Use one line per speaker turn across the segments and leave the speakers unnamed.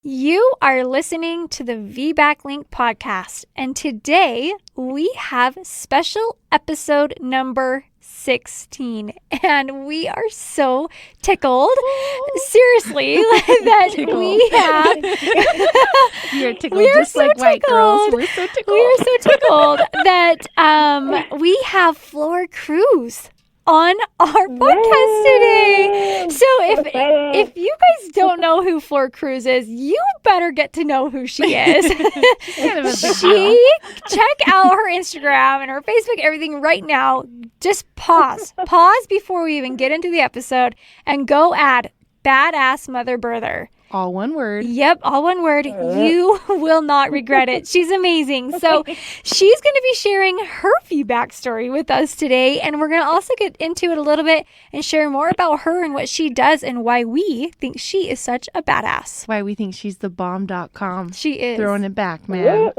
You are listening to the VBAC Link podcast, and today we have special episode number 16, and we are so tickled, seriously, that we have...
You're tickled just so like white girls. We're so tickled.
We are so tickled that we have Flor Cruz on our podcast today. So if you guys don't know who Flor Cruz is, you better get to know who she is. Check out her Instagram and her Facebook, everything right now. Just pause before we even get into the episode and go add badass mother birther.
All one word.
Yep, all one word. You will not regret it. She's amazing. So she's going to be sharing her feedback story with us today, and we're going to also get into it a little bit and share more about her and what she does and why we think she is such a badass.
Why we think she's the bomb.com.
She is.
Throwing it back, man.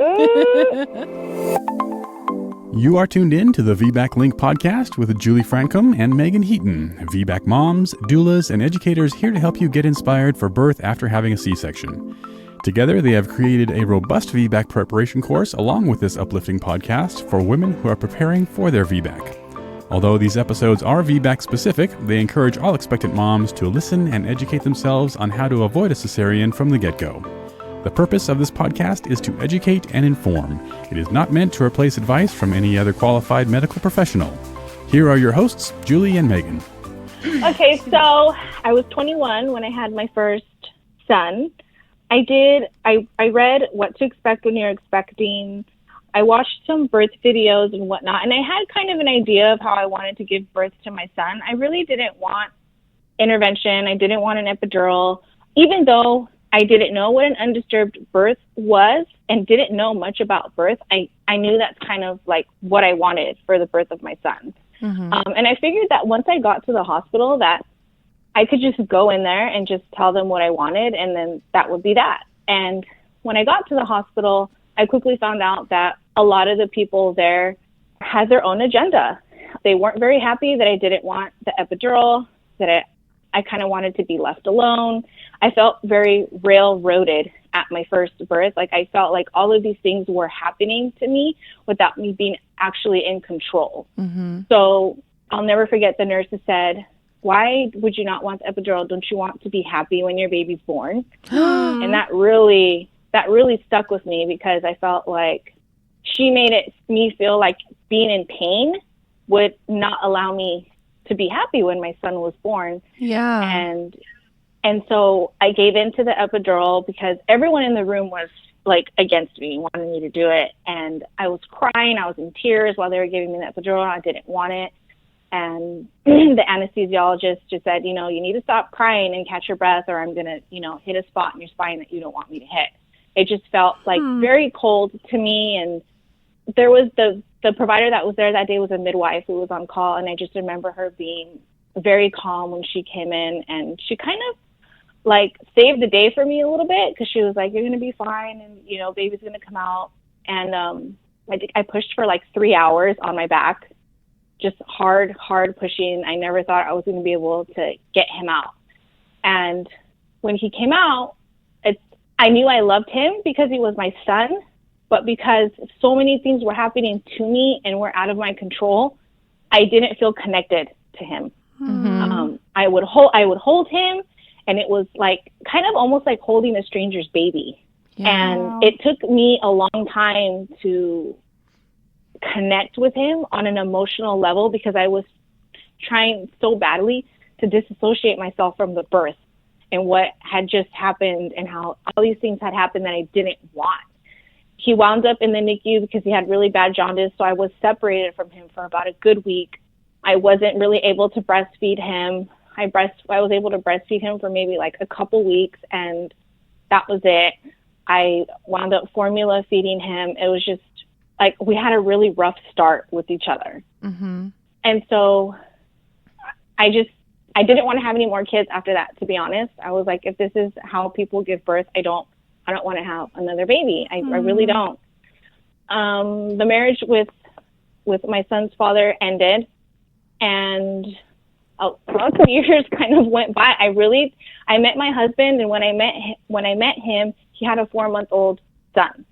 You are tuned in to the VBAC Link podcast with Julie Francom and Megan Heaton, VBAC moms, doulas, and educators here to help you get inspired for birth after having a C-section. Together, they have created a robust VBAC preparation course along with this uplifting podcast for women who are preparing for their VBAC. Although these episodes are VBAC specific, they encourage all expectant moms to listen and educate themselves on how to avoid a cesarean from the get-go. The purpose of this podcast is to educate and inform. It is not meant to replace advice from any other qualified medical professional. Here are your hosts, Julie and Megan.
Okay, so I was 21 when I had my first son. I read what to expect when you're expecting. I watched some birth videos and whatnot, and I had kind of an idea of how I wanted to give birth to my son. I really didn't want intervention. I didn't want an epidural, even though I didn't know what an undisturbed birth was and didn't know much about birth. I knew that's kind of like what I wanted for the birth of my son. Mm-hmm. And I figured that once I got to the hospital that I could just go in there and just tell them what I wanted, and then that would be that. And when I got to the hospital, I quickly found out that a lot of the people there had their own agenda. They weren't very happy that I didn't want the epidural, that I kind of wanted to be left alone. I felt very railroaded at my first birth. Like I felt like all of these things were happening to me without me being actually in control. Mm-hmm. So I'll never forget the nurse who said, "Why would you not want the epidural? Don't you want to be happy when your baby's born?" And that really stuck with me because I felt like she made me feel like being in pain would not allow me to be happy when my son was born.
Yeah.
And so I gave in to the epidural because everyone in the room was like against me, wanting me to do it. And I was crying. I was in tears while they were giving me the epidural. I didn't want it. And the anesthesiologist just said, you need to stop crying and catch your breath, or I'm going to, hit a spot in your spine that you don't want me to hit. It just felt like very cold to me. And there was the provider that was there that day was a midwife who was on call. And I just remember her being very calm when she came in, and she kind of like saved the day for me a little bit because she was like, "You're going to be fine. And, baby's going to come out." And I pushed for like 3 hours on my back, just hard pushing. I never thought I was going to be able to get him out. And when he came out, I knew I loved him because he was my son. But because so many things were happening to me and were out of my control, I didn't feel connected to him. Mm-hmm. I would hold him, and it was like kind of almost like holding a stranger's baby. Yeah. And it took me a long time to connect with him on an emotional level because I was trying so badly to disassociate myself from the birth and what had just happened and how all these things had happened that I didn't want. He wound up in the NICU because he had really bad jaundice, so I was separated from him for about a good week. I wasn't really able to breastfeed him. I was able to breastfeed him for maybe like a couple weeks, and that was it. I wound up formula feeding him. It was just like we had a really rough start with each other. Mm-hmm. And so I didn't want to have any more kids after that, to be honest. I was like, if this is how people give birth, I don't want to have another baby. I really don't. The marriage with my son's father ended, and lots of years kind of went by. I I met my husband, and when I met him, he had a 4-month-old son.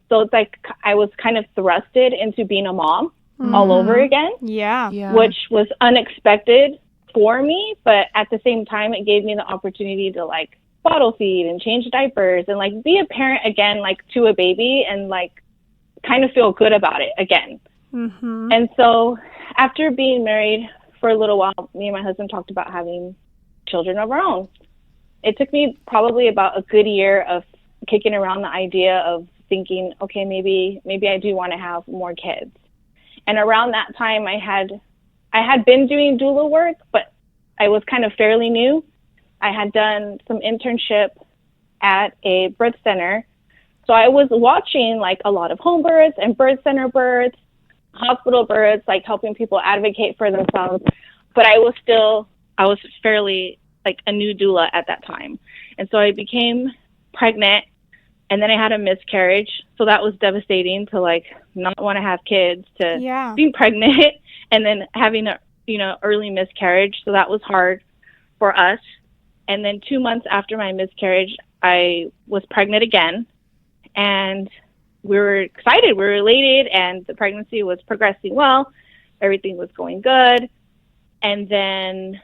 So it's like I was kind of thrusted into being a mom all over again,
Yeah.
which was unexpected for me. But at the same time, it gave me the opportunity to like bottle feed and change diapers and like be a parent again, like to a baby, and like kind of feel good about it again.
Mm-hmm.
And so after being married for a little while, me and my husband talked about having children of our own. It took me probably about a good year of kicking around the idea of thinking, okay, maybe I do want to have more kids. And around that time, I had been doing doula work, but I was kind of fairly new. I had done some internship at a birth center. So I was watching like a lot of home births and birth center births, hospital births, like helping people advocate for themselves. But I was fairly like a new doula at that time. And so I became pregnant, and then I had a miscarriage. So that was devastating to like not want to have kids, to being pregnant and then having a, early miscarriage. So that was hard for us. And then 2 months after my miscarriage, I was pregnant again, and we were excited. We were elated, and the pregnancy was progressing well. Everything was going good. And then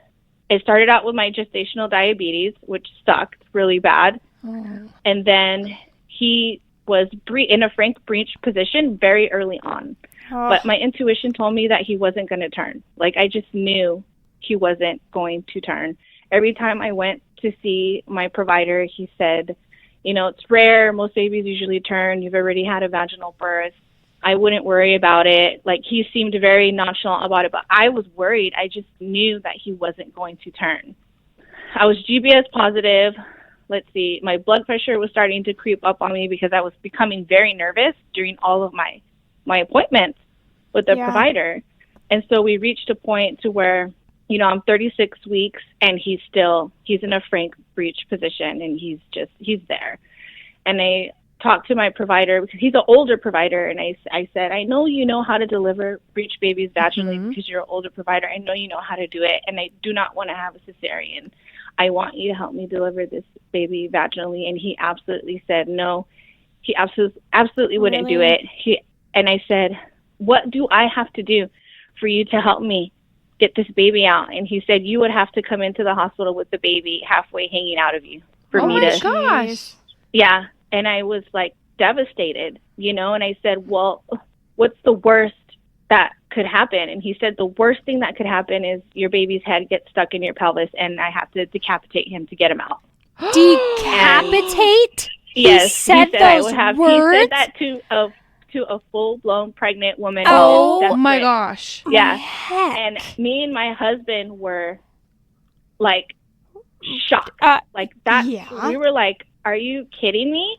it started out with my gestational diabetes, which sucked really bad. And then he was in a frank breech position very early on. But my intuition told me that he wasn't going to turn. Like, I just knew he wasn't going to turn. Every time I went to see my provider, he said, it's rare. Most babies usually turn. You've already had a vaginal birth. I wouldn't worry about it. Like, he seemed very nonchalant about it, but I was worried. I just knew that he wasn't going to turn. I was GBS positive. Let's see, my blood pressure was starting to creep up on me because I was becoming very nervous during all of my appointments with the provider. And so we reached a point to where, I'm 36 weeks, and he's in a frank breech position, and he's there. And I talked to my provider, because he's an older provider, and I said, I know you know how to deliver breech babies vaginally because you're an older provider. I know you know how to do it, and I do not want to have a cesarean. I want you to help me deliver this baby vaginally. And he absolutely said no. He absolutely wouldn't do it. And I said, what do I have to do for you to help me get this baby out? And he said, you would have to come into the hospital with the baby halfway hanging out of you for me to.
Oh my gosh.
Yeah. And I was like devastated, and I said, well, what's the worst that could happen? And he said, the worst thing that could happen is your baby's head gets stuck in your pelvis, and I have to decapitate him to get him out.
Decapitate?
Yes,
he said
I
those
would have.
words?
He said that to a full-blown pregnant woman.
Oh my gosh.
Yeah.
Heck.
And me and my husband were like shocked. Like that.
Yeah.
We were like, are you kidding me?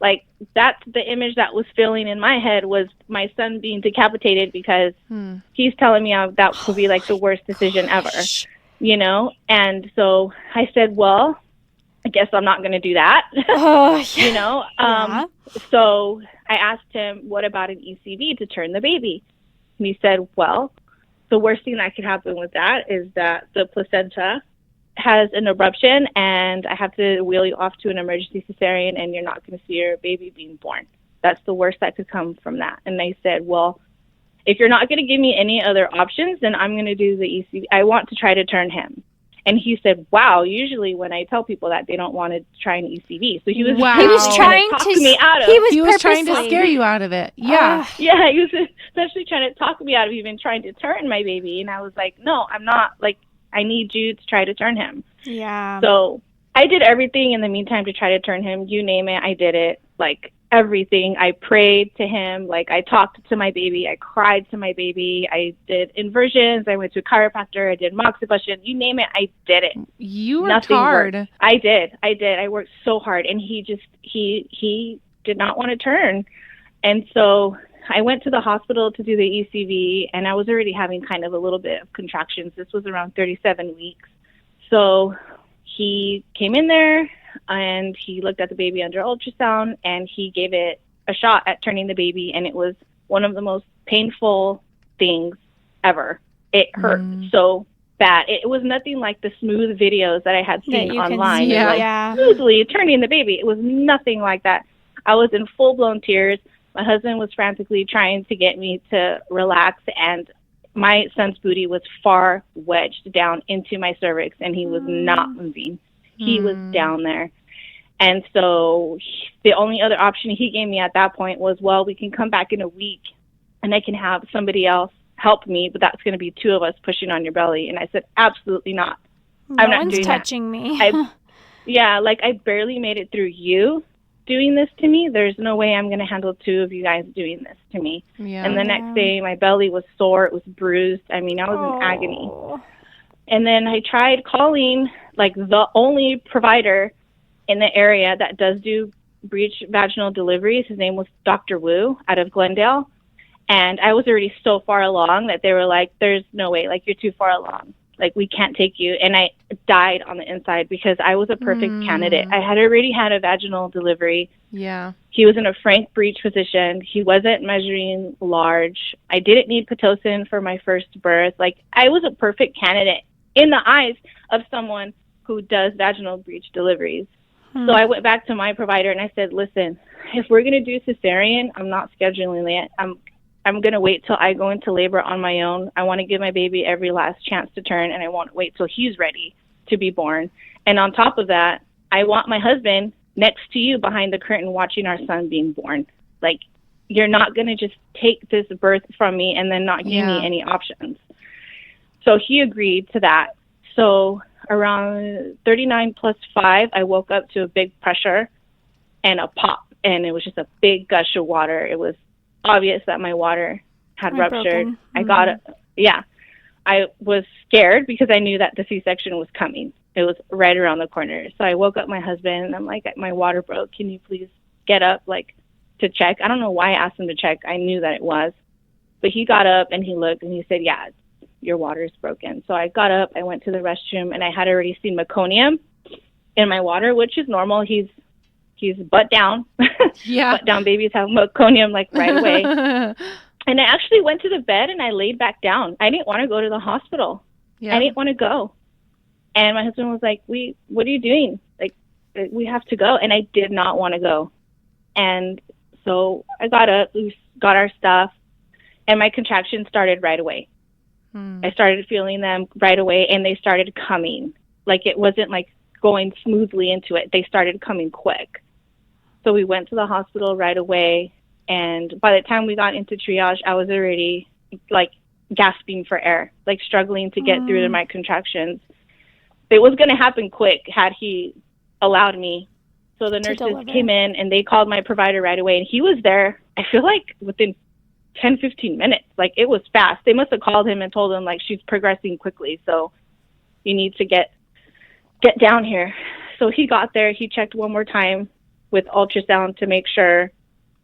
Like, that's the image that was filling in my head, was my son being decapitated, because he's telling me that would be like the worst decision ever, And so I said, well, I guess I'm not going to do that, So I asked him, what about an ECV to turn the baby? And he said, well, the worst thing that could happen with that is that the placenta has an eruption, and I have to wheel you off to an emergency cesarean, and you're not going to see your baby being born. That's the worst that could come from that. And they said, well, if you're not going to give me any other options, then I'm going to do the ECV. I want to try to turn him. And he said, wow, usually when I tell people that, they don't want to try an ECV. So he was,
He was
trying
to talk
to
me out of.
He was trying to scare you out of it. Yeah.
Yeah, he was essentially trying to talk me out of even trying to turn my baby. And I was like, no, I'm not. Like, I need you to try to turn him.
Yeah.
So I did everything in the meantime to try to turn him. You name it, I did it. Like, everything. I prayed to him. Like, I talked to my baby. I cried to my baby. I did inversions. I went to a chiropractor. I did moxibustion. You name it, I did it.
You worked
Nothing
hard.
Worked. I did. I worked so hard. And he did not want to turn. And so I went to the hospital to do the ECV, and I was already having kind of a little bit of contractions. This was around 37 weeks. So he came in there, and he looked at the baby under ultrasound, and he gave it a shot at turning the baby, and it was one of the most painful things ever. It hurt so bad. It was nothing like the smooth videos that I had seen online.
See,
Smoothly turning the baby. It was nothing like that. I was in full-blown tears. My husband was frantically trying to get me to relax, and my son's booty was far wedged down into my cervix, and he was not moving. He was down there. And so the only other option he gave me at that point was, well, we can come back in a week and I can have somebody else help me, but that's going to be 2 of us pushing on your belly. And I said, absolutely not.
No
I'm not
one's
doing
touching me.
I barely made it through you doing this to me. There's no way I'm going to handle 2 of you guys doing this to me.
Yeah.
And the next day, my belly was sore. It was bruised. I mean, I was in agony. And then I tried calling, like, the only provider in the area that does do breech vaginal deliveries. His name was Dr. Wu out of Glendale. And I was already so far along that they were like, there's no way, like, you're too far along. Like, we can't take you. And I died on the inside because I was a perfect candidate. I had already had a vaginal delivery.
Yeah.
He was in a frank breech position. He wasn't measuring large. I didn't need Pitocin for my first birth. Like, I was a perfect candidate in the eyes of someone who does vaginal breech deliveries. So I went back to my provider and I said, listen, if we're going to do cesarean, I'm not scheduling it. I'm going to wait till I go into labor on my own. I want to give my baby every last chance to turn, and I won't wait till he's ready to be born. And on top of that, I want my husband next to you behind the curtain watching our son being born. Like, you're not going to just take this birth from me and then not give me any options. So he agreed to that. So around 39 plus 5, I woke up to a big pressure and a pop, and it was just a big gush of water. It was obvious that my water had ruptured. I got it. Yeah. I was scared because I knew that the C-section was coming. It was right around the corner. So I woke up my husband and I'm like, my water broke. Can you please get up, like, to check? I don't know why I asked him to check. I knew that it was. But he got up and he looked and he said, yeah, your water is broken. So I got up, I went to the restroom, and I had already seen meconium in my water, which is normal. He's butt down.
Yeah.
Butt down babies have meconium, like, right away. And I actually went to the bed and I laid back down. I didn't want to go to the hospital.
Yeah.
I didn't want to go. And my husband was like, what are you doing? Like, we have to go. And I did not want to go. And so I got up, we got our stuff, and my contractions started right away. I started feeling them right away, and they started coming. Like, it wasn't like going smoothly into it. They started coming quick. So we went to the hospital right away, and by the time we got into triage, I was already, like, gasping for air, like, struggling to get through my contractions. It was going to happen quick had he allowed me. So the nurses came in, and they called my provider right away, and he was there, I feel like, within 10, 15 minutes. Like, it was fast. They must have called him and told him, like, she's progressing quickly, so you need to get down here. So he got there. He checked one more time with ultrasound to make sure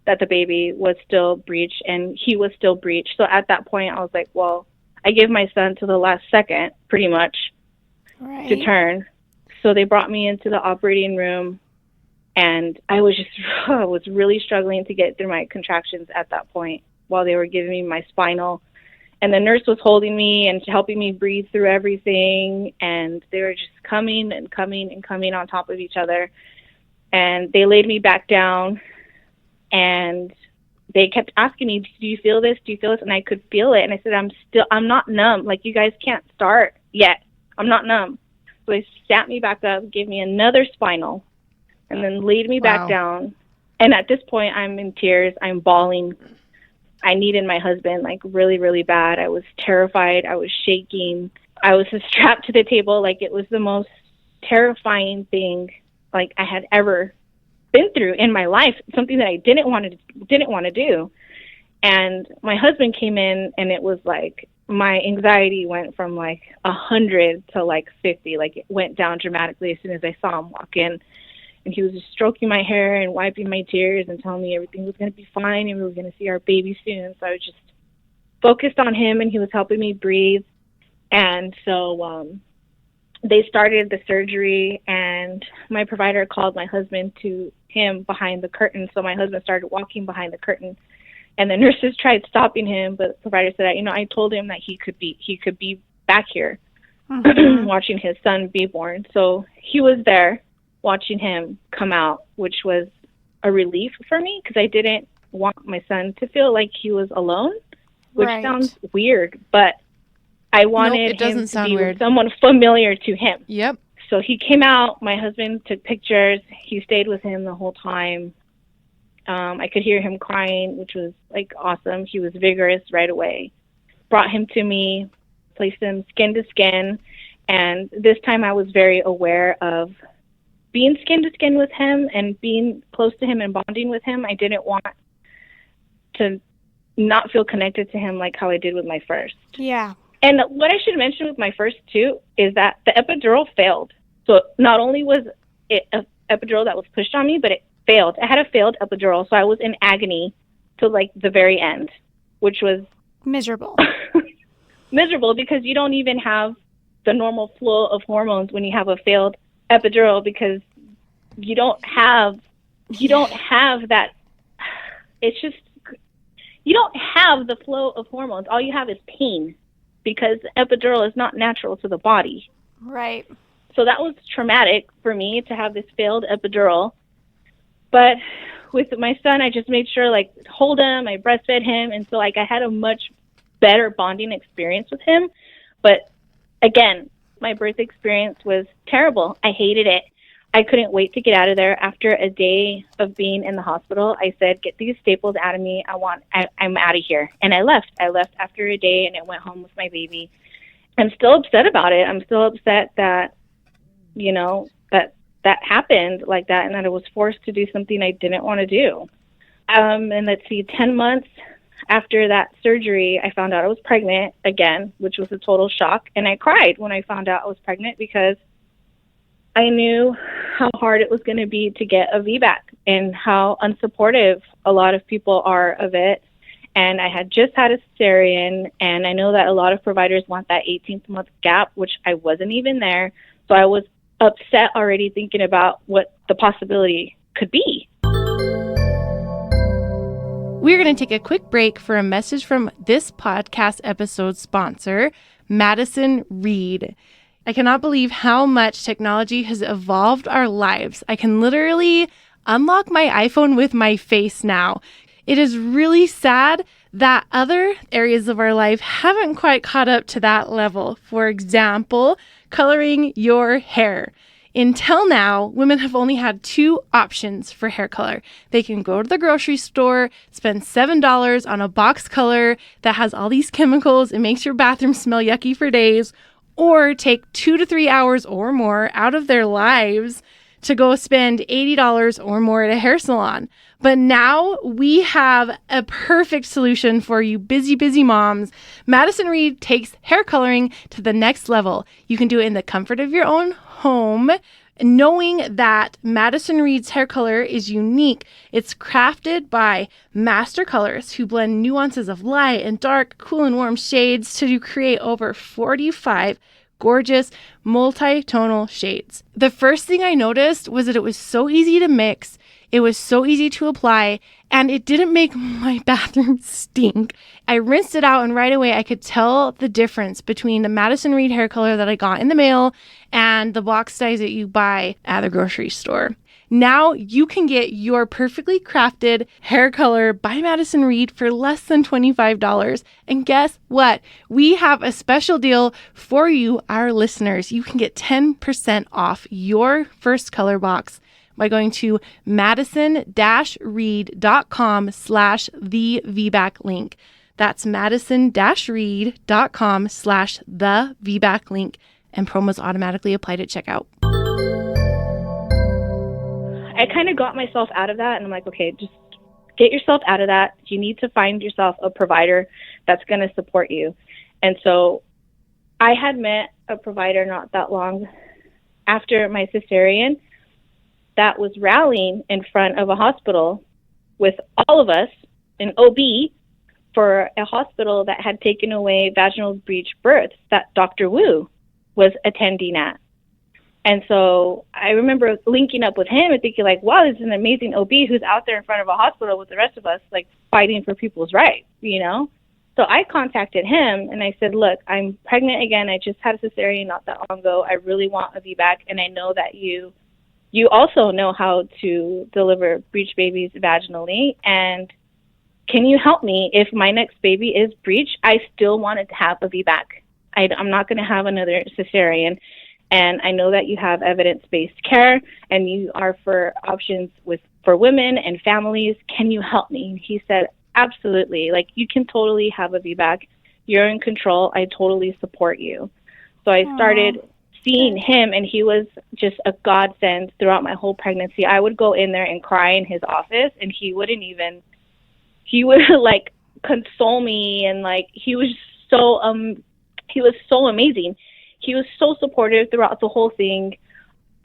that the baby was still breech, and he was still breech. So at that point, I was like, well, I gave my son to the last second, pretty much, to turn. So they brought me into the operating room, and I was really struggling to get through my contractions at that point while they were giving me my spinal. And the nurse was holding me and helping me breathe through everything, and they were just coming and coming and coming on top of each other. And they laid me back down, and they kept asking me, do you feel this? Do you feel this? And I could feel it. And I said, I'm not numb. Like, you guys can't start yet. I'm not numb. So they sat me back up, gave me another spinal, and then laid me back down. And at this point, I'm in tears. I'm bawling. I needed my husband, like, really, really bad. I was terrified. I was shaking. I was strapped to the table. Like, it was the most terrifying thing, like, I had ever been through in my life, something that I didn't want to do. And my husband came in, and it was like my anxiety went from like 100 to like 50. Like, it went down dramatically as soon as I saw him walk in. And he was just stroking my hair and wiping my tears and telling me everything was going to be fine and we were going to see our baby soon. So I was just focused on him, and he was helping me breathe. And so they started the surgery, and my provider called my husband to him behind the curtain. So my husband started walking behind the curtain, and the nurses tried stopping him, but the provider said, I told him that he could be back here. watching his son be born. So he was there watching him come out, which was a relief for me because I didn't want my son to feel like he was alone, which sounds weird, but I wanted him to be with someone familiar to him.
Yep.
So he came out, my husband took pictures, he stayed with him the whole time. I could hear him crying, which was like awesome. He was vigorous right away. Brought him to me, placed him skin to skin, and this time I was very aware of being skin to skin with him and being close to him and bonding with him. I didn't want to not feel connected to him like how I did with my first.
Yeah.
And what I should mention with my first too is that the epidural failed. So not only was it an epidural that was pushed on me, but it failed. I had a failed epidural, so I was in agony to like the very end, which was
miserable.
Miserable because you don't even have the normal flow of hormones when you have a failed epidural because you don't have that. It's just, you don't have the flow of hormones. All you have is pain because the epidural is not natural to the body.
Right.
So that was traumatic for me to have this failed epidural. But with my son, I just made sure, like, hold him, I breastfed him, and so, like, I had a much better bonding experience with him. But, again, my birth experience was terrible. I hated it. I couldn't wait to get out of there. After a day of being in the hospital, I said, get these staples out of me. I'm out of here. And I left. I left after a day, and I went home with my baby. I'm still upset about it. I'm still upset that, you know, that happened like that and that I was forced to do something I didn't want to do. And let's see, 10 months after that surgery, I found out I was pregnant again, which was a total shock. And I cried when I found out I was pregnant because I knew how hard it was going to be to get a VBAC and how unsupportive a lot of people are of it. And I had just had a cesarean, and I know that a lot of providers want that 18th month gap, which I wasn't even there. So I was upset already thinking about what the possibility could be.
We're going to take a quick break for a message from this podcast episode sponsor, Madison Reed. I cannot believe how much technology has evolved our lives. I can literally unlock my iPhone with my face now. It is really sad that other areas of our life haven't quite caught up to that level. For example, coloring your hair. Until now, women have only had two options for hair color. They can go to the grocery store, spend $7 on a box color that has all these chemicals and makes your bathroom smell yucky for days, or take 2 to 3 hours or more out of their lives to go spend $80 or more at a hair salon. But now we have a perfect solution for you busy moms. Madison Reed takes hair coloring to the next level. You can do it in the comfort of your own home, knowing that Madison Reed's hair color is unique. It's crafted by master colorists who blend nuances of light and dark, cool and warm shades to create over 45 gorgeous multi-tonal shades. The first thing I noticed was that it was so easy to mix, it was so easy to apply, and it didn't make my bathroom stink. I rinsed it out and right away I could tell the difference between the Madison Reed hair color that I got in the mail and the box dyes that you buy at the grocery store. Now you can get your perfectly crafted hair color by Madison Reed for less than $25. And guess what? We have a special deal for you, our listeners. You can get 10% off your first color box by going to madison-reed.com/thevbacklink. That's madison-reed.com/thevbacklink, and promos automatically applied at checkout.
I kind of got myself out of that, and I'm like, okay, just get yourself out of that. You need to find yourself a provider that's going to support you. And so I had met a provider not that long after my cesarean that was rallying in front of a hospital with all of us, an OB, for a hospital that had taken away vaginal breech births that Dr. Wu was attending at. And so I remember linking up with him and thinking like, wow, this is an amazing OB who's out there in front of a hospital with the rest of us, like fighting for people's rights, you know? So I contacted him and I said, look, I'm pregnant again. I just had a cesarean not that long ago. I really want a VBAC, and I know that you also know how to deliver breech babies vaginally, and can you help me if my next baby is breech? I still wanted to have a VBAC. I'm not going to have another cesarean, and I know that you have evidence-based care, and you are for options for women and families. Can you help me? And he said, absolutely. Like, you can totally have a VBAC. You're in control. I totally support you. So I started seeing him, and he was just a godsend throughout my whole pregnancy. I would go in there and cry in his office, and he would like console me, and like he was so amazing. He was so supportive throughout the whole thing.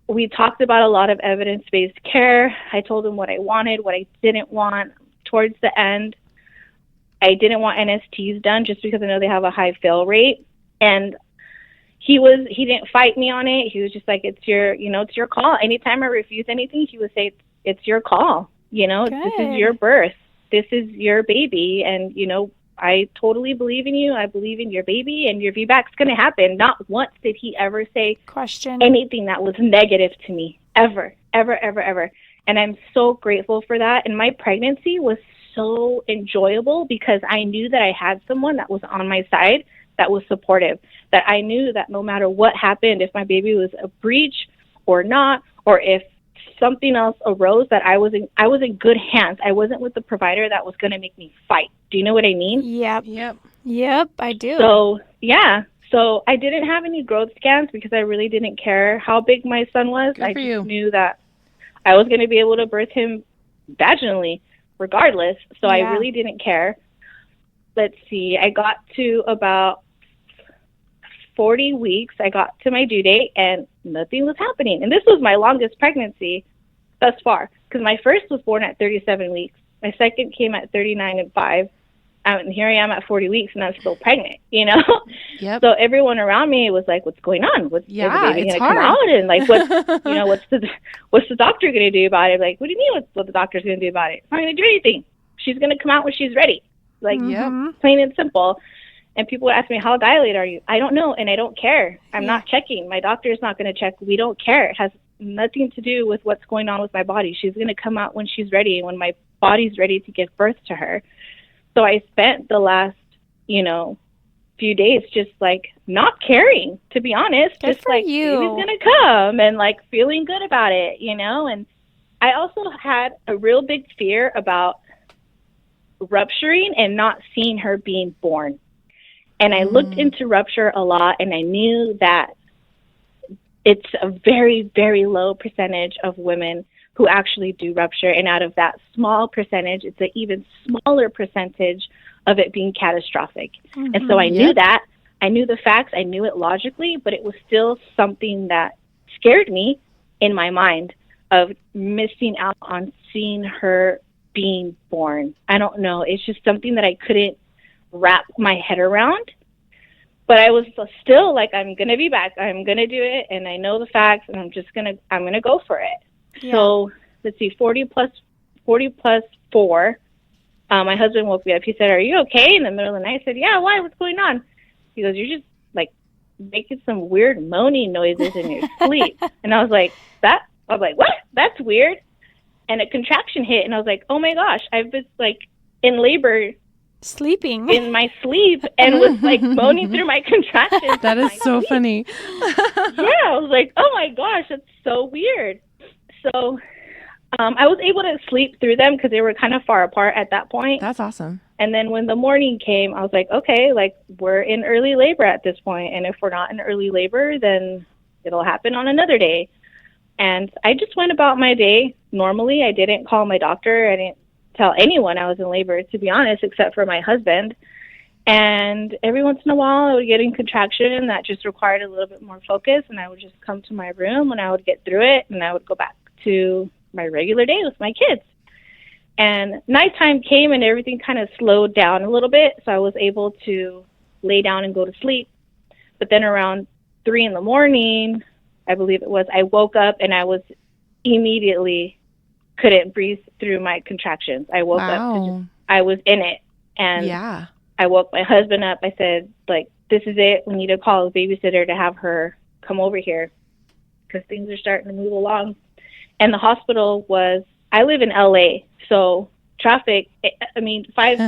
We talked about a lot of evidence-based care. I told him what I wanted, what I didn't want. Towards the end, I didn't want NSTs done just because I know they have a high fail rate. And he didn't fight me on it. He was just like, it's your call. Anytime I refuse anything, he would say, it's your call. This is your birth. This is your baby. And, I totally believe in you. I believe in your baby, and your VBAC's going to happen. Not once did he ever say anything that was negative to me, ever, ever, ever, ever. And I'm so grateful for that. And my pregnancy was so enjoyable because I knew that I had someone that was on my side that was supportive, that I knew that no matter what happened, if my baby was a breech or not, or if something else arose, that I was in good hands. I wasn't with the provider that was going to make me fight. Do you know what I mean?
Yep, I do.
So, yeah. So I didn't have any growth scans because I really didn't care how big my son was. I just knew that I was going to be able to birth him vaginally regardless. So I really didn't care. Let's see. I got to about 40 weeks. I got to my due date and nothing was happening. And this was my longest pregnancy thus far, because my first was born at 37 weeks. My second came at 39 and 5. And here I am at 40 weeks and I'm still pregnant,
Yep.
So everyone around me was like, what's going on? Is the baby going to come out? And like, what's the doctor going to do about it? Like, what do you mean what the doctor's going to do about it? It's not going to do anything. She's going to come out when she's ready. Like, plain and simple. And people would ask me, how dilated are you? I don't know, and I don't care. I'm not checking. My doctor is not going to check. We don't care. It has nothing to do with what's going on with my body. She's going to come out when she's ready, when my body's ready to give birth to her. So I spent the last, few days just like not caring, to be honest.
Good
just
for
like,
you.
baby's going to come, and like feeling good about it, And I also had a real big fear about rupturing and not seeing her being born. And I looked into rupture a lot, and I knew that it's a very, very low percentage of women who actually do rupture. And out of that small percentage, it's an even smaller percentage of it being catastrophic. And so I knew that. I knew the facts. I knew it logically, but it was still something that scared me in my mind of missing out on seeing her being born. I don't know. It's just something that I couldn't wrap my head around. But I was still like, I'm going to be back. I'm going to do it. And I know the facts, and I'm going to go for it. Yeah. So let's see, 40 plus 4. My husband woke me up. He said, are you okay? In the middle of the night, I said, yeah, why? What's going on? He goes, you're just like making some weird moaning noises in your sleep. And I was like, what? That's weird. And a contraction hit, and I was like, oh my gosh, I've been like in labor,
sleeping
in my sleep, and was like moaning through my contractions.
That is so funny.
Yeah, I was like, oh my gosh, that's so weird. So I was able to sleep through them because they were kind of far apart at that point.
That's awesome.
And then when the morning came, I was like, okay, like we're in early labor at this point. And if we're not in early labor, then it'll happen on another day. And I just went about my day normally. I didn't call my doctor. I didn't tell anyone I was in labor, to be honest, except for my husband. And every once in a while, I would get in contraction that just required a little bit more focus. And I would just come to my room and I would get through it. And I would go back to my regular day with my kids. And nighttime came and everything kind of slowed down a little bit. So I was able to lay down and go to sleep. But then around 3 a.m, I believe it was, I woke up and I was immediately couldn't breathe through my contractions. I woke up to I was in it. And I woke my husband up. I said, like, this is it. We need to call a babysitter to have her come over here because things are starting to move along. And the hospital I live in LA, so traffic, I mean, 5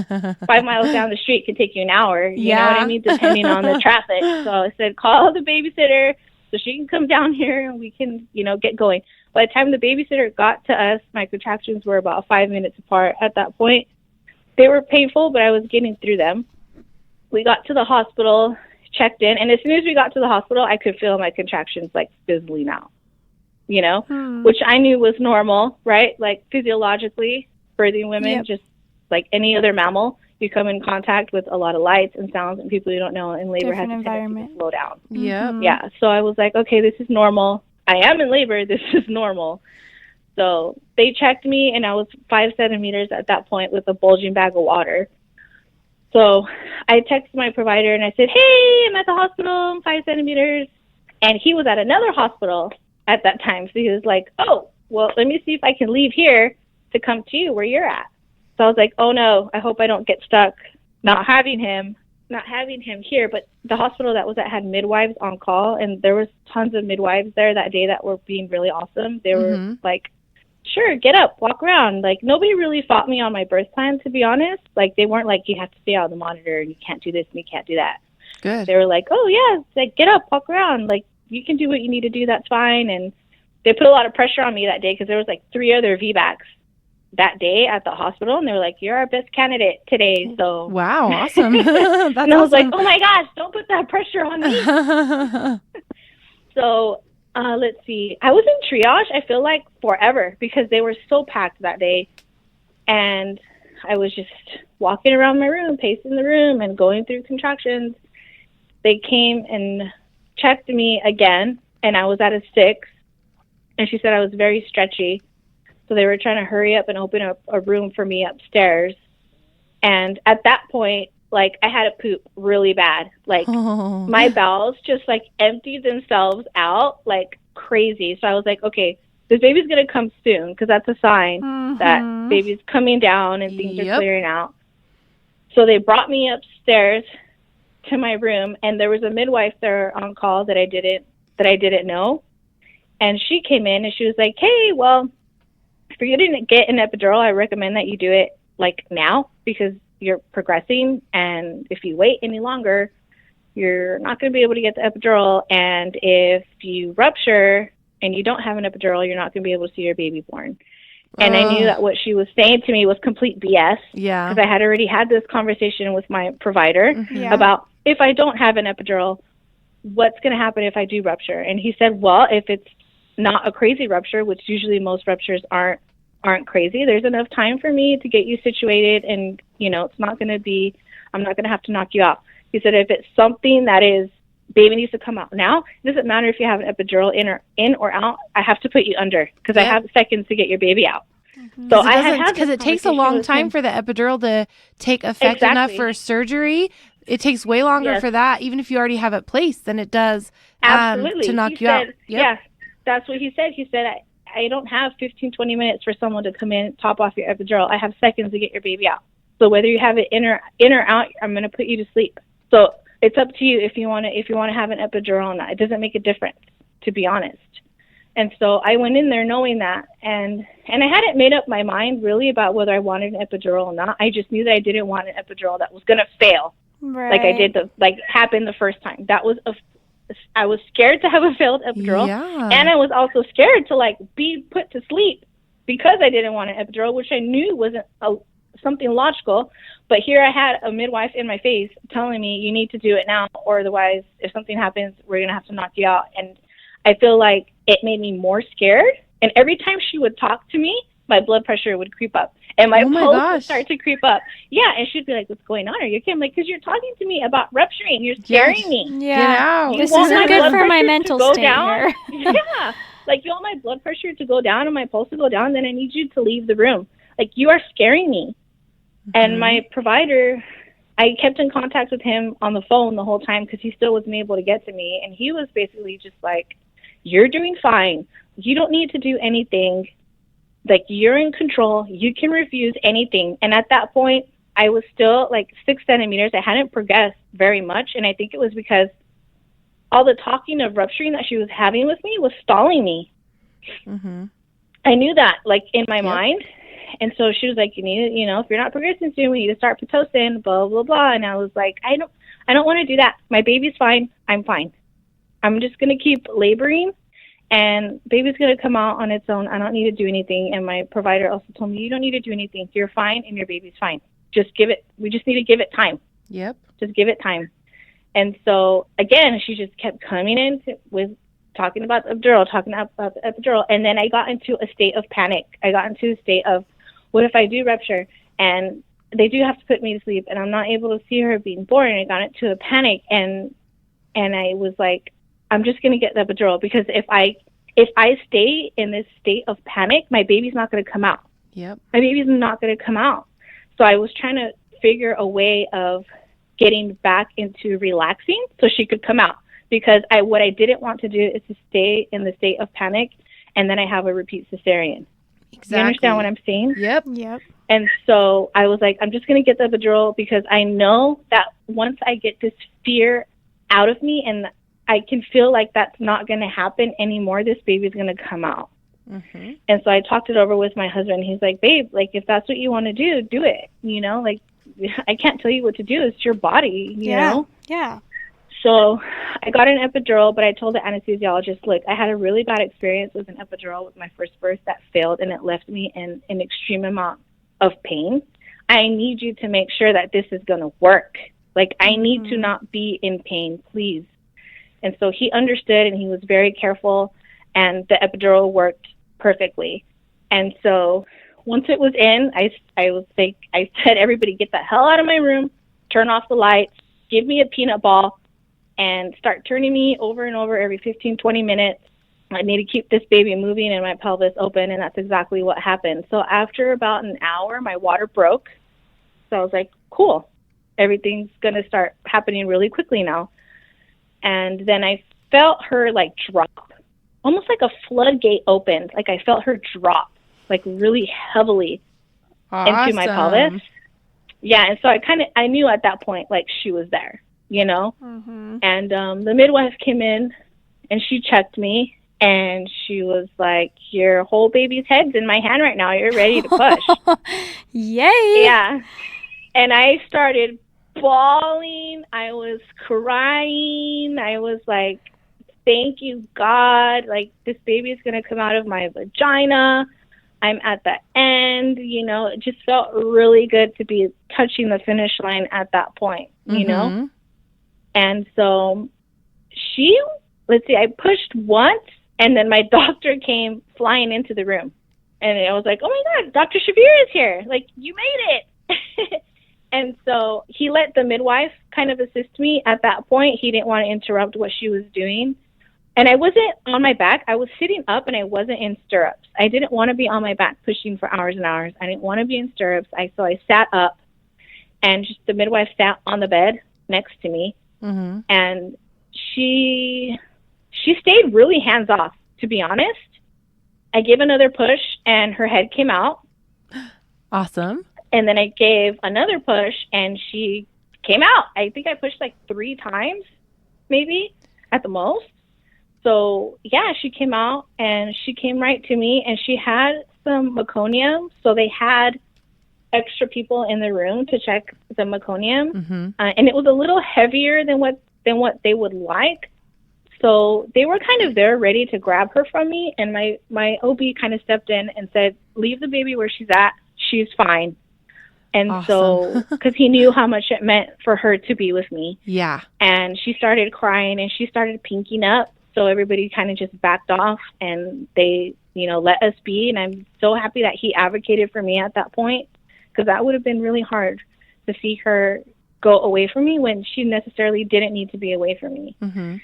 miles down the street could take you an hour, you know what I mean, depending on the traffic. So I said, call the babysitter so she can come down here and we can, get going. By the time the babysitter got to us, my contractions were about 5 minutes apart at that point. They were painful, but I was getting through them. We got to the hospital, checked in, and as soon as we got to the hospital, I could feel my contractions like fizzling out, which I knew was normal, right? Like physiologically, birthing women, just like any other mammal, you come in contact with a lot of lights and sounds and people you don't know, and labor has a tendency to slow down. Yeah. So I was like, okay, this is normal. I am in labor. This is normal. So they checked me, and I was 5 centimeters at that point with a bulging bag of water. So I texted my provider, and I said, hey, I'm at the hospital. I'm 5 centimeters. And he was at another hospital at that time. So he was like, oh, well, let me see if I can leave here to come to you where you're at. So I was like, oh, no, I hope I don't get stuck not having him here. But the hospital that was at had midwives on call, and there was tons of midwives there that day that were being really awesome. They were like, sure, get up, walk around. Like, nobody really fought me on my birth plan, to be honest. Like, they weren't like, you have to stay out of the monitor and you can't do this and you can't do that.
Good.
They were like, oh, yeah, like, get up, walk around. Like, you can do what you need to do. That's fine. And they put a lot of pressure on me that day because there was like 3 other VBACs that day at the hospital. And they were like, you're our best candidate today. So
wow, awesome. That's
and I was
awesome.
like, oh, my gosh, don't put that pressure on me. So let's see. I was in triage, I feel like, forever because they were so packed that day. And I was just walking around my room, pacing the room and going through contractions. They came and checked me again, and I was at a 6. And she said I was very stretchy. So they were trying to hurry up and open up a room for me upstairs. And at that point, like, I had to poop really bad. Like, my bowels just, like, emptied themselves out like crazy. So I was like, okay, this baby's going to come soon because that's a sign that baby's coming down and things are clearing out. So they brought me upstairs to my room, and there was a midwife there on call that I didn't know. And she came in, and she was like, hey, well, for you to get an epidural, I recommend that you do it, like, now because you're progressing, and if you wait any longer, you're not going to be able to get the epidural, and if you rupture and you don't have an epidural, you're not going to be able to see your baby born. And I knew that what she was saying to me was complete BS.
Yeah.
Because I had already had this conversation with my provider about if I don't have an epidural, what's going to happen if I do rupture? And he said, well, if it's not a crazy rupture, which usually most ruptures aren't crazy, there's enough time for me to get you situated, and it's not going to be, I'm not going to have to knock you out. He said if it's something that is, baby needs to come out now, it doesn't matter if you have an epidural in or out, I have to put you under because I have seconds to get your baby out. So I had
because it takes a long time for the epidural to take effect enough for surgery. It takes way longer for that, even if you already have it placed, than it does to knock you out.
Yeah, that's what he said. He said, I don't have 15, 20 minutes for someone to come in, top off your epidural. I have seconds to get your baby out. So whether you have it in or out, I'm going to put you to sleep. So it's up to you if you want to have an epidural or not. It doesn't make a difference, to be honest. And so I went in there knowing that, and I hadn't made up my mind really about whether I wanted an epidural or not. I just knew that I didn't want an epidural that was going to fail, like I did happened the first time. I was scared to have a failed epidural, and I was also scared to be put to sleep because I didn't want an epidural, which I knew wasn't something logical. But here I had a midwife in my face telling me, you need to do it now, or otherwise, if something happens, we're going to have to knock you out. And I feel like it made me more scared. And every time she would talk to me, my blood pressure would creep up. And my pulse would start to creep up. Yeah, and she'd be like, what's going on? Are you okay? I'm like, because you're talking to me about rupturing. You're scaring me.
Yeah.
Get out.
This isn't good for my mental state here.
Yeah. Like, you want my blood pressure to go down and my pulse to go down, then I need you to leave the room. Like, you are scaring me. And my provider, I kept in contact with him on the phone the whole time because he still wasn't able to get to me. And he was basically just like, you're doing fine. You don't need to do anything. Like, you're in control. You can refuse anything. And at that point, I was still like 6 centimeters. I hadn't progressed very much. And I think it was because all the talking of rupturing that she was having with me was stalling me.
Mm-hmm.
I knew that, like, in my mind. And so she was like, you need to, you know, if you're not progressing soon, we need to start Pitocin, blah, blah, blah. And I was like, I don't want to do that. My baby's fine. I'm fine. I'm just going to keep laboring, and baby's going to come out on its own. I don't need to do anything. And my provider also told me, you don't need to do anything. You're fine, and your baby's fine. We just need to give it time.
Yep.
Just give it time. And so, again, she just kept coming in with talking about the epidural. And then I got into a state of panic. I got into a state of, what if I do rupture and they do have to put me to sleep and I'm not able to see her being born? And I got into a panic, and I was like, I'm just going to get the epidural, because if I stay in this state of panic, my baby's not going to come out.
Yep.
My baby's not going to come out. So I was trying to figure a way of getting back into relaxing so she could come out, because what I didn't want to do is to stay in the state of panic and then I have a repeat cesarean.
Exactly.
You understand what I'm saying?
Yep.
And so I was like, I'm just going to get the epidural, because I know that once I get this fear out of me and I can feel like that's not going to happen anymore, this baby's going to come out.
Mm-hmm.
And so I talked it over with my husband. He's like, babe, like, if that's what you want to do, do it. You know, like, I can't tell you what to do. It's your body, you know?
Yeah.
So I got an epidural, but I told the anesthesiologist, look, I had a really bad experience with an epidural with my first birth that failed, and it left me in an extreme amount of pain. I need you to make sure that this is going to work. Like, I need to not be in pain, please. And so he understood, and he was very careful, and the epidural worked perfectly. And so once it was in, I said, everybody get the hell out of my room, turn off the lights, give me a peanut ball, and start turning me over and over every 15, 20 minutes. I need to keep this baby moving and my pelvis open, and that's exactly what happened. So after about an hour, my water broke. So I was like, cool. Everything's going to start happening really quickly now. And then I felt her, like, drop. Almost like a floodgate opened. Like, I felt her drop, like, really heavily into my pelvis. Yeah, and so I knew at that point, like, she was there, you know?
Mm-hmm.
And the midwife came in, and she checked me, and she was like, your whole baby's head's in my hand right now. You're ready to push.
Yay!
Yeah. And I started bawling. I was crying. I was like, thank you, God. Like, this baby is going to come out of my vagina. I'm at the end. You know, it just felt really good to be touching the finish line at that point, you know? And so I pushed once, and then my doctor came flying into the room. And I was like, oh my God, Dr. Shabir is here. Like, you made it. And so he let the midwife kind of assist me at that point. He didn't want to interrupt what she was doing. And I wasn't on my back. I was sitting up, and I wasn't in stirrups. I didn't want to be on my back pushing for hours and hours. I didn't want to be in stirrups. So I sat up, and just the midwife sat on the bed next to me.
Mm-hmm.
And she stayed really hands off, to be honest. I gave another push, and her head came out.
Awesome.
And then I gave another push, and she came out. I think I pushed like 3 times, maybe, at the most. So, yeah, she came out, and she came right to me, and she had some meconium. So they had extra people in the room to check the meconium.
Mm-hmm.
And it was a little heavier than what they would like. So they were kind of there ready to grab her from me. And my OB kind of stepped in and said, leave the baby where she's at. She's fine. And
awesome.
So, because he knew how much it meant for her to be with me.
Yeah.
And she started crying, and she started pinking up. So everybody kind of just backed off, and they, you know, let us be. And I'm so happy that he advocated for me at that point, because that would have been really hard to see her go away from me when she necessarily didn't need to be away from me.
Mm-hmm.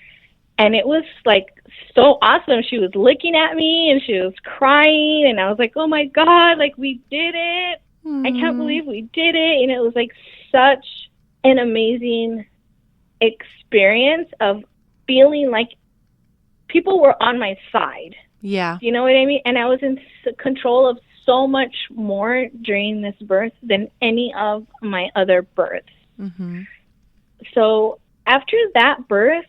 And it was, like, so awesome. She was looking at me, and she was crying, and I was like, oh my God, like, we did it. I can't believe we did it. And it was, like, such an amazing experience of feeling like people were on my side.
Yeah.
You know what I mean? And I was in control of so much more during this birth than any of my other births.
Mm-hmm.
So after that birth,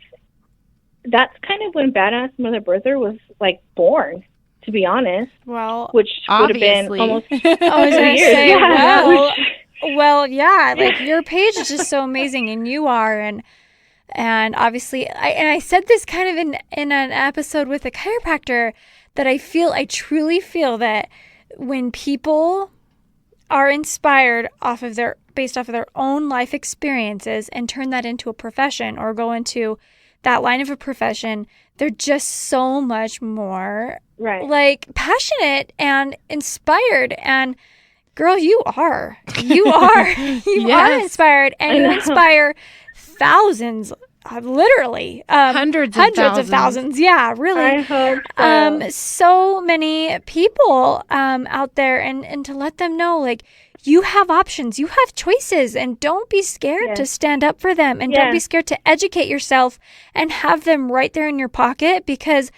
that's kind of when Badass Mother Birther was like born, to be honest,
Well,
which would have been
Obviously.
almost
I was
2
gonna
years.
say,
Yeah,
well,
which-
well, yeah, like your page is just so amazing, and you are, and obviously, I said this kind of in an episode with a chiropractor that I truly feel that when people are inspired based off of their own life experiences and turn that into a profession or go into that line of a profession, they're just so much more
right.
like passionate and inspired. And girl, you are you are
Yes.
inspired, and
I
you
know.
inspire thousands, literally
Hundreds of
of thousands. Yeah, really.
I hope so.
So many people out there, and to let them know, like, you have options, you have choices, and don't be scared
Yes.
to stand up for them, and don't be
Yes.
scared to educate yourself and have them right there in your pocket, because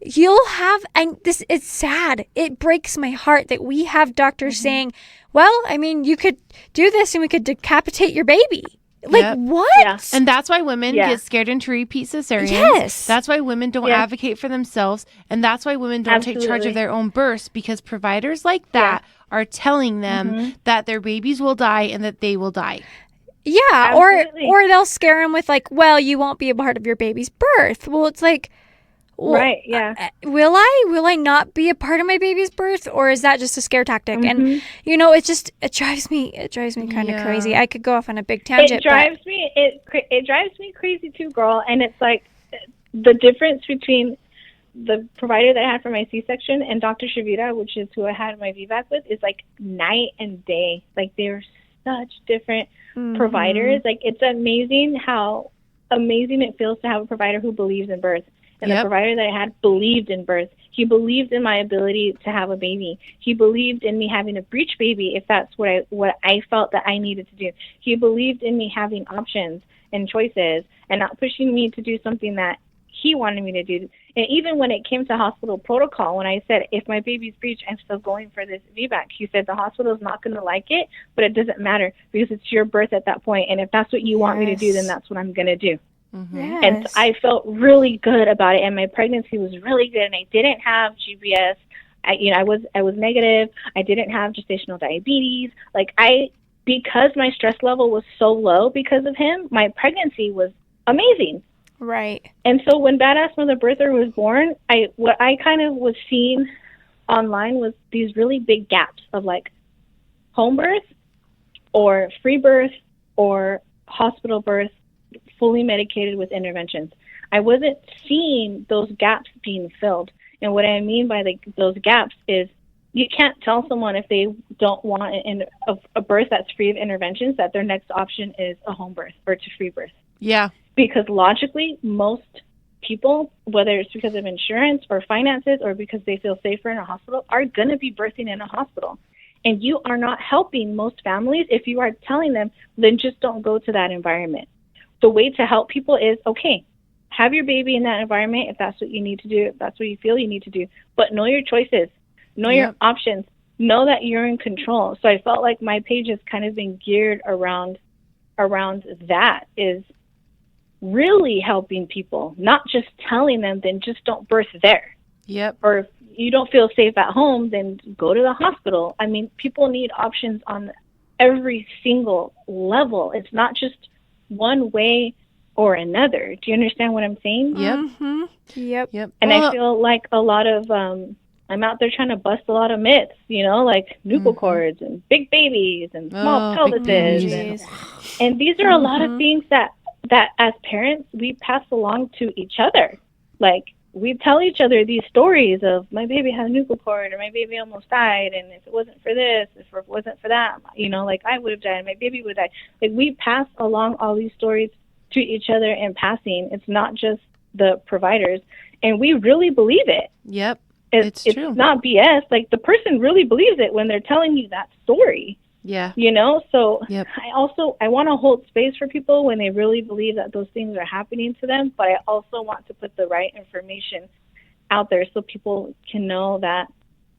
you'll have, and this, it's sad, it breaks my heart that we have doctors saying, well, I mean, you could do this and we could decapitate your baby. Like,
Yep.
what?
Yeah.
And that's why women
Yeah.
get scared into repeat cesareans.
Yes.
That's why women don't
Yes.
advocate for themselves. And that's why women don't take charge
Absolutely.
of their own births, because providers like that are telling them that their babies will die and that they will die.
Yeah,
Absolutely.
or they'll scare them with, like, well, you won't be a part of your baby's birth. Well, it's like, well,
Right, yeah.
will I not be a part of my baby's birth, or is that just a scare tactic? And you know, it drives me kind of
Yeah.
crazy. I could go off on a big tangent.
It drives me it drives me crazy too, girl. And it's like the difference between the provider that I had for my C-section and Dr. Shavita, which is who I had my VBAC with, is like night and day. Like, they're such different providers. Like, it's amazing how amazing it feels to have a provider who believes in birth. And
Yep.
the provider that I had believed in birth. He believed in my ability to have a baby. He believed in me having a breech baby if that's what I felt that I needed to do. He believed in me having options and choices and not pushing me to do something that he wanted me to do. And even when it came to hospital protocol, when I said, if my baby's breech, I'm still going for this VBAC, he said, the hospital's not going to like it, but it doesn't matter because it's your birth at that point. And if that's what you want me to do, then that's what I'm going to do.
Yes.
And I felt really good about it, and my pregnancy was really good, and I didn't have GBS. I was negative. I didn't have gestational diabetes. Because my stress level was so low because of him, my pregnancy was amazing.
Right.
And so when Badass Mother Birther was born, what I kind of was seeing online was these really big gaps of like home birth or free birth or hospital birth, fully medicated with interventions. I wasn't seeing those gaps being filled. And what I mean by those gaps is you can't tell someone if they don't want a birth that's free of interventions that their next option is a home birth or to free birth.
Yeah.
Because logically, most people, whether it's because of insurance or finances or because they feel safer in a hospital, are going to be birthing in a hospital. And you are not helping most families if you are telling them, then just don't go to that environment. The way to help people is, okay, have your baby in that environment if that's what you need to do, if that's what you feel you need to do. But know your choices, know your options, know that you're in control. So I felt like my page has kind of been geared around that, is really helping people, not just telling them, then just don't birth there.
Yep.
Or if you don't feel safe at home, then go to the hospital. I mean, people need options on every single level. It's not just one way or another. Do you understand what I'm saying?
Yep.
Mm-hmm. Yep.
And I feel like a lot of, I'm out there trying to bust a lot of myths, like nuchal cords and big babies and small
big
pelvises. And these are a lot of things that as parents, we pass along to each other. Like, we tell each other these stories of my baby had a nuchal cord or my baby almost died, and if it wasn't for this, if it wasn't for that, I would have died, my baby would have died. Like, we pass along all these stories to each other in passing. It's not just the providers, and we really believe it.
Yep.
It's
true.
It's not BS. Like, the person really believes it when they're telling you that story.
Yeah.
So
Yep.
I want to hold space for people when they really believe that those things are happening to them, but I also want to put the right information out there so people can know that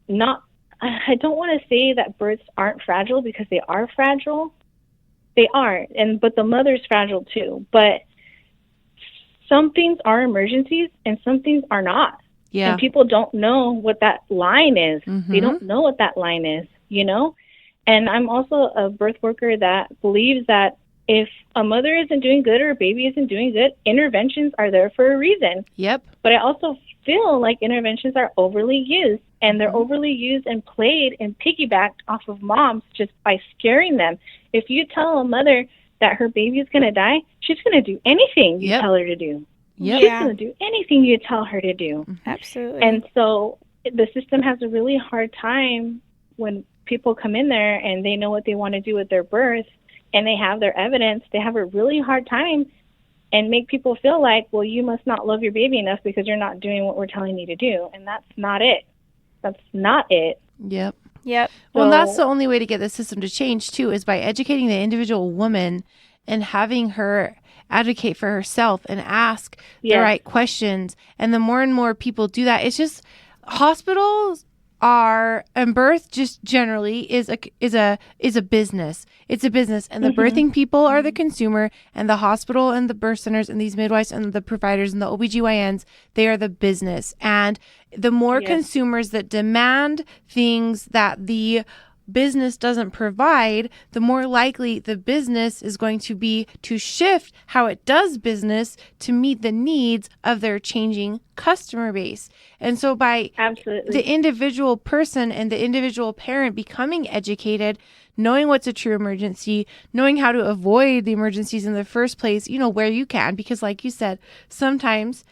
not I don't want to say that births aren't fragile, because they are fragile. They are, but the mother's fragile too. But some things are emergencies and some things are not.
Yeah.
And people don't know what that line is. They don't know what that line is, you know? And I'm also a birth worker that believes that if a mother isn't doing good or a baby isn't doing good, interventions are there for a reason.
Yep.
But I also feel like interventions are overly used, and they're overly used and played and piggybacked off of moms just by scaring them. If you tell a mother that her baby is going to die, she's going to do anything you tell her to do.
Yep.
She's going to do anything you tell her to do.
Absolutely.
And so the system has a really hard time when people come in there and they know what they want to do with their birth and they have their evidence. They have a really hard time and make people feel like, well, you must not love your baby enough because you're not doing what we're telling you to do. And that's not it. That's not it.
Yep.
Yep.
Well, that's the only way to get the system to change, too, is by educating the individual woman and having her advocate for herself and ask the right questions. And the more and more people do that, it's just hospitals are, and birth just generally is a business. It's a business, and the birthing people are the consumer, and the hospital and the birth centers and these midwives and the providers and the OBGYNs, they are the business. And the more consumers that demand things that the business doesn't provide, the more likely the business is going to be to shift how it does business to meet the needs of their changing customer base. And so by the individual person and the individual parent becoming educated, knowing what's a true emergency, knowing how to avoid the emergencies in the first place, you know, where you can, because like you said, sometimes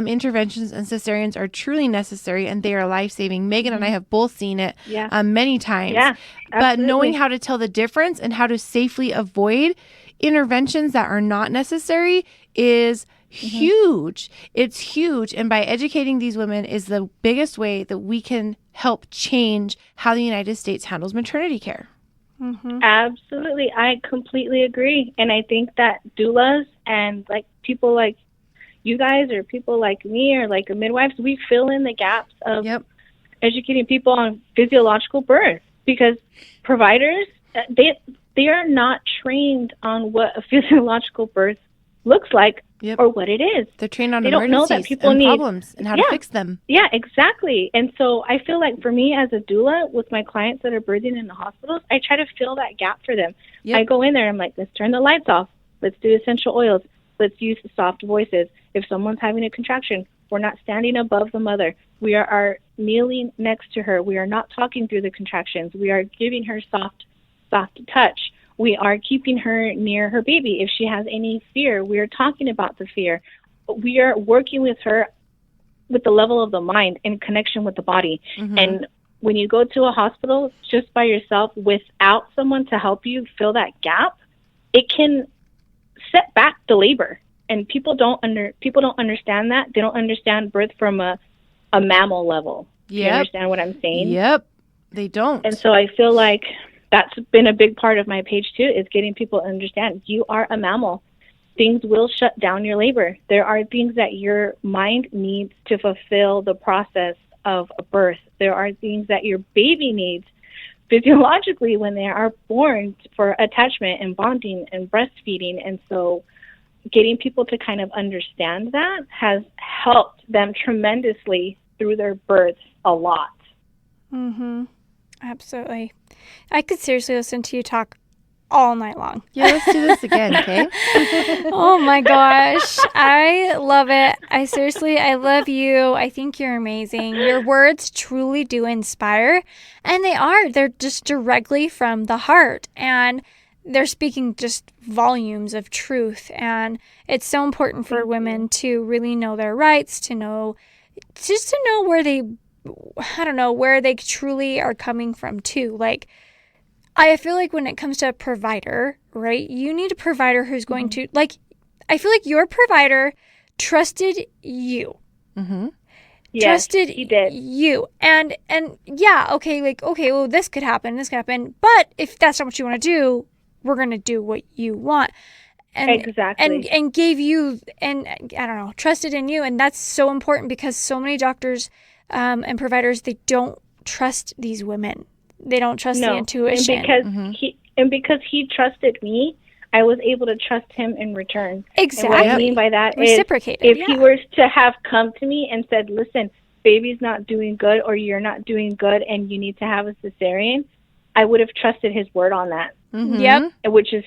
interventions and cesareans are truly necessary and they are life-saving. Megan and I have both seen it many times. Yeah, but knowing how to tell the difference and how to safely avoid interventions that are not necessary is huge. It's huge. And by educating these women is the biggest way that we can help change how the United States handles maternity care.
Absolutely. I completely agree. And I think that doulas and like people like you guys or people like me or like midwives, we fill in the gaps of educating people on physiological birth, because providers, they are not trained on what a physiological birth looks like or what it is.
They're trained on
they don't know that people
and
need
problems and how to fix them.
Yeah, exactly. And so I feel like for me as a doula with my clients that are birthing in the hospitals, I try to fill that gap for them. I go in there, I'm like, let's turn the lights off. Let's do essential oils. Let's use the soft voices. If someone's having a contraction, we're not standing above the mother. We are kneeling next to her. We are not talking through the contractions. We are giving her soft touch. We are keeping her near her baby. If she has any fear, we are talking about the fear. We are working with her with the level of the mind in connection with the body. And when you go to a hospital just by yourself without someone to help you fill that gap, it can set back the labor. And people don't understand that. They don't understand birth from a mammal level. You understand what I'm saying?
Yep. They don't.
And so I feel like that's been a big part of my page too, is getting people to understand you are a mammal. Things will shut down your labor. There are things that your mind needs to fulfill the process of a birth. There are things that your baby needs physiologically when they are born for attachment and bonding and breastfeeding. And so getting people to kind of understand that has helped them tremendously through their births a lot.
Absolutely. I could seriously listen to you talk all night long.
Yeah, let's do this again, okay?
Oh my gosh. I love it. I love you. I think you're amazing. Your words truly do inspire, and they're just directly from the heart, and they're speaking just volumes of truth. And it's so important for women to really know their rights, to know where they truly are coming from too. Like, I feel like when it comes to a provider, right, you need a provider who's going to, like, I feel like your provider trusted you.
Yes,
trusted
he did.
you. And well, this could happen. But if that's not what you want to do, we're going to do what you want. And,
exactly.
And gave you, and I don't know, trusted in you. And that's so important, because so many doctors and providers, they don't trust these women. They don't trust the
No,
intuition.
and because he trusted me, I was able to trust him in return.
Exactly.
And what I mean by that is,
reciprocated.
if he were to have come to me and said, listen, baby's not doing good, or you're not doing good and you need to have a cesarean, I would have trusted his word on that.
Yep.
Which is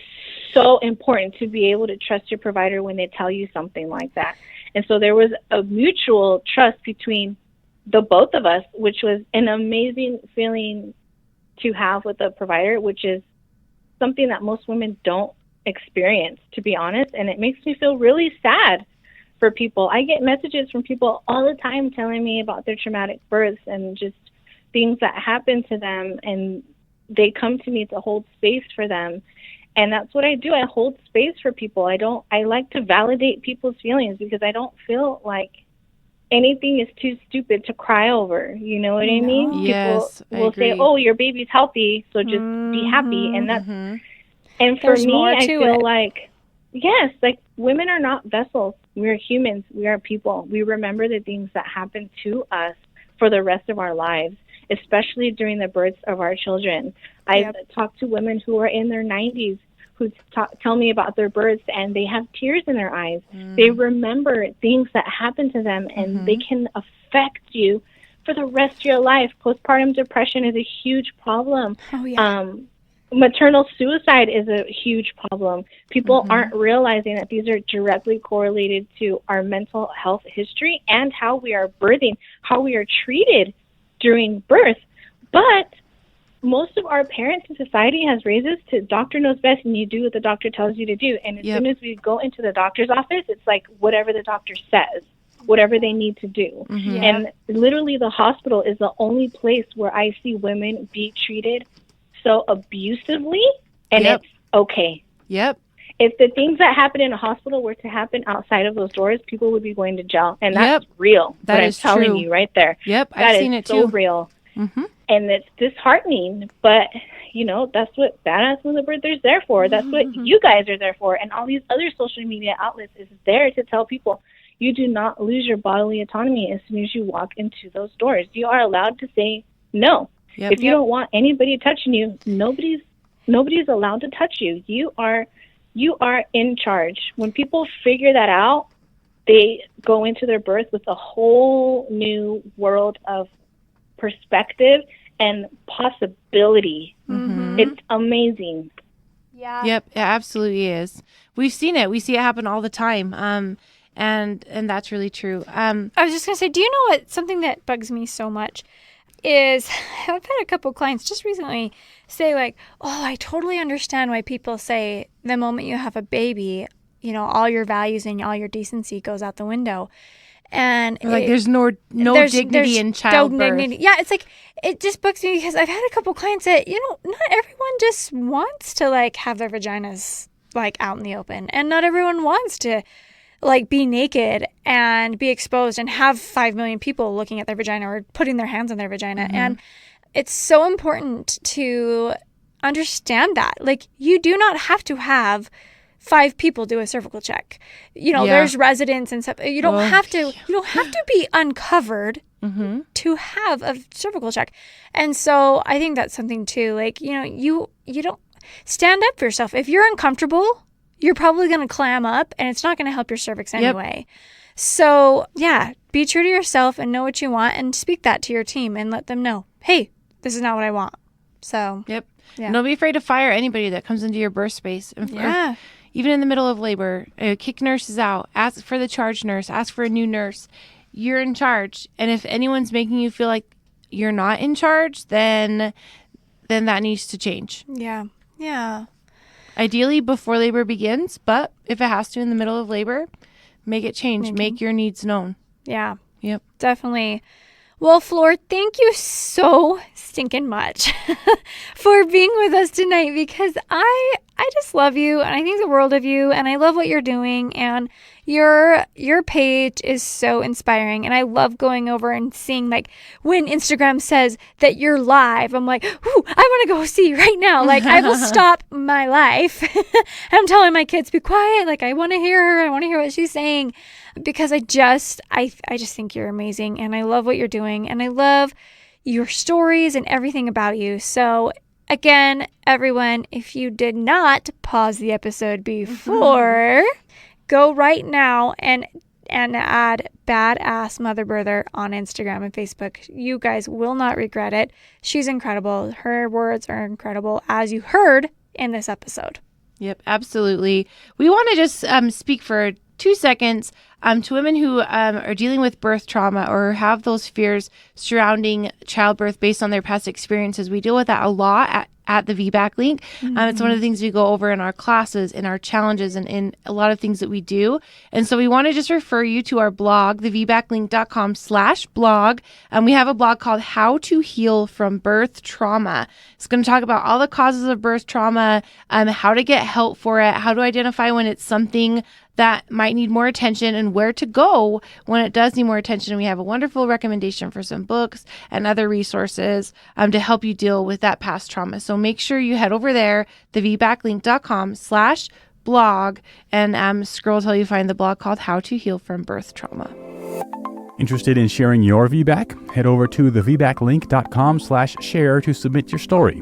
so important, to be able to trust your provider when they tell you something like that. And so there was a mutual trust between the both of us, which was an amazing feeling to have with a provider, which is something that most women don't experience, to be honest. And it makes me feel really sad for people. I get messages from people all the time telling me about their traumatic births and just things that happen to them, and they come to me to hold space for them. And that's what I do. I hold space for people. I like to validate people's feelings, because I don't feel like anything is too stupid to cry over. You know what I mean?
Yes,
People will say, oh, your baby's healthy, so just be happy. And that's, and for
There's
me,
more
I
to
feel
it.
like, yes, like women are not vessels. We're humans. We are people. We remember the things that happen to us for the rest of our lives, especially during the births of our children. I've talked to women who are in their 90s who tell me about their births, and they have tears in their eyes. They remember things that happened to them, and they can affect you for the rest of your life. Postpartum depression is a huge problem.
Oh, yeah.
Maternal suicide is a huge problem. People aren't realizing that these are directly correlated to our mental health history and how we are birthing, how we are treated during birth. But most of our parents in society has raised us to doctor knows best, and you do what the doctor tells you to do. And as soon as we go into the doctor's office, it's like whatever the doctor says, whatever they need to do. And literally the hospital is the only place where I see women be treated so abusively, and it's okay.
Yep.
If the things that happen in a hospital were to happen outside of those doors, people would be going to jail. And that's real.
That is
I'm telling
true.
you right there.
Yep,
That
I've
is
seen it
so
too.
real. And it's disheartening, but you know, that's what Badass Mother Birther's there for. That's what you guys are there for. And all these other social media outlets is there to tell people you do not lose your bodily autonomy as soon as you walk into those doors. You are allowed to say no. If you don't want anybody touching you, nobody's allowed to touch you. You are in charge. When people figure that out, they go into their birth with a whole new world of perspective and possibility. It's amazing.
Yeah.
Yep, it absolutely is. We've seen it. We see it happen all the time. And that's really true.
I was just going to say, do you know what, something that bugs me so much is I've had a couple clients just recently say like, oh, I totally understand why people say the moment you have a baby, you know, all your values and all your decency goes out the window. And
like there's no dignity in childbirth.
Yeah, it's like, it just bugs me because I've had a couple clients that, you know, not everyone just wants to like have their vaginas like out in the open, and not everyone wants to like be naked and be exposed and have 5 million people looking at their vagina or putting their hands on their vagina. And it's so important to understand that. Like, you do not have to have 5 people do a cervical check. You know, there's residents and stuff. You don't have to be uncovered to have a cervical check. And so I think that's something too. Like, you know, you don't stand up for yourself. If you're uncomfortable, you're probably going to clam up, and it's not going to help your cervix anyway. So, yeah, be true to yourself and know what you want, and speak that to your team and let them know, hey, this is not what I want. So,
Don't be afraid to fire anybody that comes into your birth space. Or even in the middle of labor, kick nurses out, ask for the charge nurse, ask for a new nurse. You're in charge. And if anyone's making you feel like you're not in charge, then that needs to change.
Yeah. Yeah.
Ideally before labor begins, but if it has to in the middle of labor, make it change. Make your needs known.
Yeah.
Yep.
Definitely. Well, Flor, thank you so stinking much for being with us tonight, because I just love you, and I think the world of you, and I love what you're doing, and your page is so inspiring, and I love going over and seeing, like, when Instagram says that you're live, I'm like, ooh, I want to go see right now. Like, I will stop my life. I'm telling my kids, be quiet. Like, I want to hear her. I want to hear what she's saying, because I just think you're amazing, and I love what you're doing, and I love your stories and everything about you. So again, everyone, if you did not pause the episode before, go right now and add Badass Mother Birther on Instagram and Facebook. You guys will not regret it. She's incredible. Her words are incredible, as you heard in this episode.
Yep, absolutely. We want to just speak for 2 seconds to women who are dealing with birth trauma or have those fears surrounding childbirth based on their past experiences. We deal with that a lot at the VBAC Link. It's one of the things we go over in our classes, in our challenges, and in a lot of things that we do. And so we want to just refer you to our blog, thevbaclink.com/blog. We have a blog called How to Heal from Birth Trauma. It's going to talk about all the causes of birth trauma, how to get help for it, how to identify when it's something that might need more attention, and where to go when it does need more attention. And we have a wonderful recommendation for some books and other resources to help you deal with that past trauma. So make sure you head over there, thevbaclink.com/blog, and scroll till you find the blog called How to Heal from Birth Trauma.
Interested in sharing your VBAC? Head over to thevbaclink.com/share to submit your story.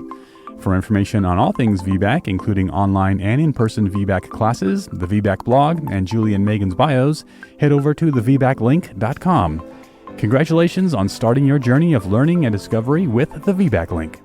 For information on all things VBAC, including online and in-person VBAC classes, the VBAC blog, and Julie and Megan's bios, head over to thevbaclink.com. Congratulations on starting your journey of learning and discovery with the VBAC Link.